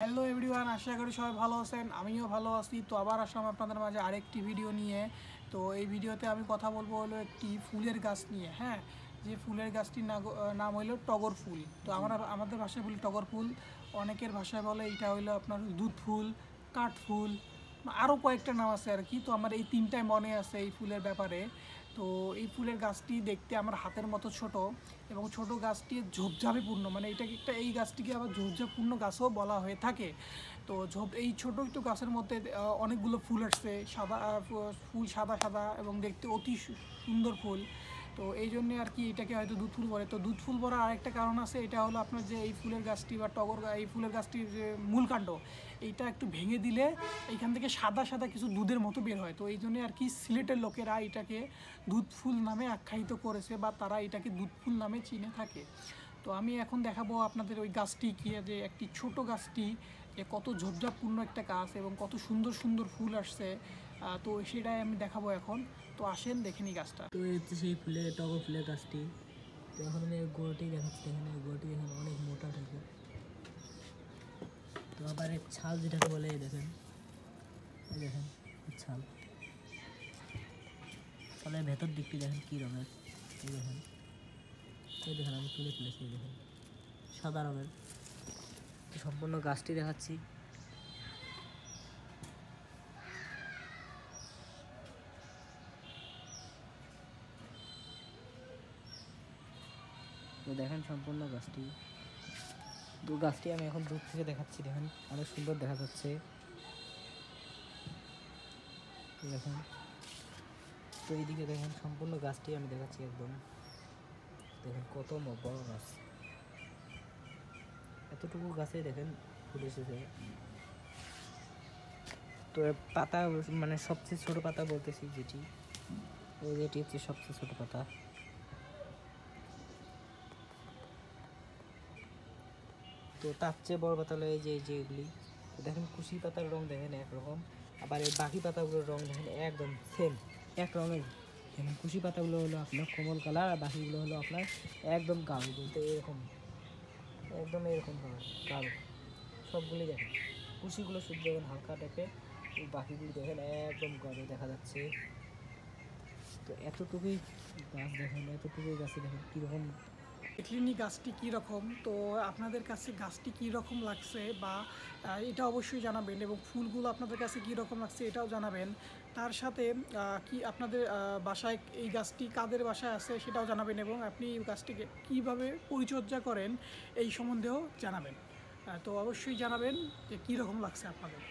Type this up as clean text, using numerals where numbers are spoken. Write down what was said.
Hello everyone, আশা করি সবাই ভালো আছেন। আমিও ভালো আছি। তো আবার আসলাম আপনাদের মাঝে আরেকটি ভিডিও নিয়ে। তো এই ভিডিওতে আমি কথা বলবো হলো একটি ফুলের গাছ নিয়ে। হ্যাঁ, যে ফুলের গাছটির নাম হইলো টগর ফুল। তো আমাদের ভাষায় বলি টগর ফুল, অনেকের ভাষায় বলে এটা হইলো আপনার দুধ ফুল, কাঠ ফুল, আরও কয়েকটা নাম আছে আর কি। তো আমার এই তিনটায় মনে আছে এই ফুলের ব্যাপারে। তো এই ফুলের গাছটি দেখতে আমার হাতের মতো ছোট এবং ছোট গাছটি ঝোপঝাপেপূর্ণ, মানে এই গাছটিকে আবার ঝোপঝাপপূর্ণ গাছও বলা হয়ে থাকে। তো এই ছোট একটু গাছের মধ্যে অনেকগুলো ফুল আসছে, সাদা ফুল, সাদা সাদা এবং দেখতে অতি সুন্দর ফুল। তো এই জন্যে আর কি এটাকে হয়তো দুধ ফুল বলে। তো দুধ ফুল বলার আরেকটা কারণ আছে, এটা হলো আপনার যে এই ফুলের গাছটি বা এই ফুলের গাছটির যে মূল কাণ্ড, এইটা একটু ভেঙে দিলে এইখান থেকে সাদা সাদা কিছু দুধের মতো বের হয়। তো এই জন্যে আর কি সিলেটের লোকেরা এটাকে দুধ ফুল নামে আখ্যায়িত করেছে বা তারা এটাকে দুধ ফুল নামে চিনে থাকে। তো আমি এখন দেখাবো আপনাদের ওই গাছটি কি, যে একটি ছোট গাছটি যে কত ঝোপঝাপপূর্ণ একটা গাছ এবং কত সুন্দর সুন্দর ফুল আসছে। তো সেটাই আমি দেখাবো এখন। তো আসেন দেখে নিই গাছটা। তো এই হচ্ছে সেই টগর ফুলের গাছটি। তো এখন আমি গোড়াটি দেখাচ্ছি, দেখেন এই গোড়াটি দেখেন অনেক মোটা থাকে। তো আবার এর ছাল যেটাকে বলে এই দেখেন ছাল, ছালের ভেতর দিকটি দেখেন কী রঙের। এই দেখেন আমি তুলে ফেলেছি, এই দেখেন সাদা রঙের। তো সম্পূর্ণ গাছটি দেখাচ্ছি। তো দেখেন সম্পূর্ণ গাছটি। তো গাছটি আমি এখন দূর থেকে দেখাচ্ছি, দেখেন অনেক সুন্দর দেখা যাচ্ছে। দেখেন, তো এইদিকে দেখেন সম্পূর্ণ গাছটি আমি দেখাচ্ছি একদম। দেখেন কত বড় গাছ, এতটুকু গাছে দেখেন ফুল এসেছে। তো পাতা মানে সবচেয়ে ছোট পাতা বলতেছি যেটি হচ্ছে সবচেয়ে ছোট পাতা। তো তার চেয়ে বড় পাতা হলো এই যে এগুলি। তো দেখেন কুশি পাতার রং দেখেন একরকম, আবার এই বাকি পাতাগুলোর রং দেখেন একদম সেম, এক রঙের। দেখেন কুশি পাতাগুলো হলো আপনার কোমল কালার, আর বাকিগুলো হলো আপনার একদম গাঢ়, বলতে এরকম একদম এরকম কালার সবগুলি। দেখেন কুশিগুলো শুধু দেখেন হালকা টাইপের, বাকিগুলি দেখেন একদম গাঢ় দেখা যাচ্ছে। তো এতটুকুই গাছ দেখেন, এতটুকুই গাছে দেখেন কীরকম। দেখলেনি গাছটি কীরকম। তো আপনাদের কাছে গাছটি কীরকম লাগছে বা এটা অবশ্যই জানাবেন, এবং ফুলগুলো আপনাদের কাছে কীরকম লাগছে এটাও জানাবেন। তার সাথে কি আপনাদের বাসায় এই গাছটি কাদের বাসায় আছে সেটাও জানাবেন, এবং আপনি এই গাছটিকে কীভাবে পরিচর্যা করেন এই সম্বন্ধেও জানাবেন। তো অবশ্যই জানাবেন যে কীরকম লাগছে আপনাদের।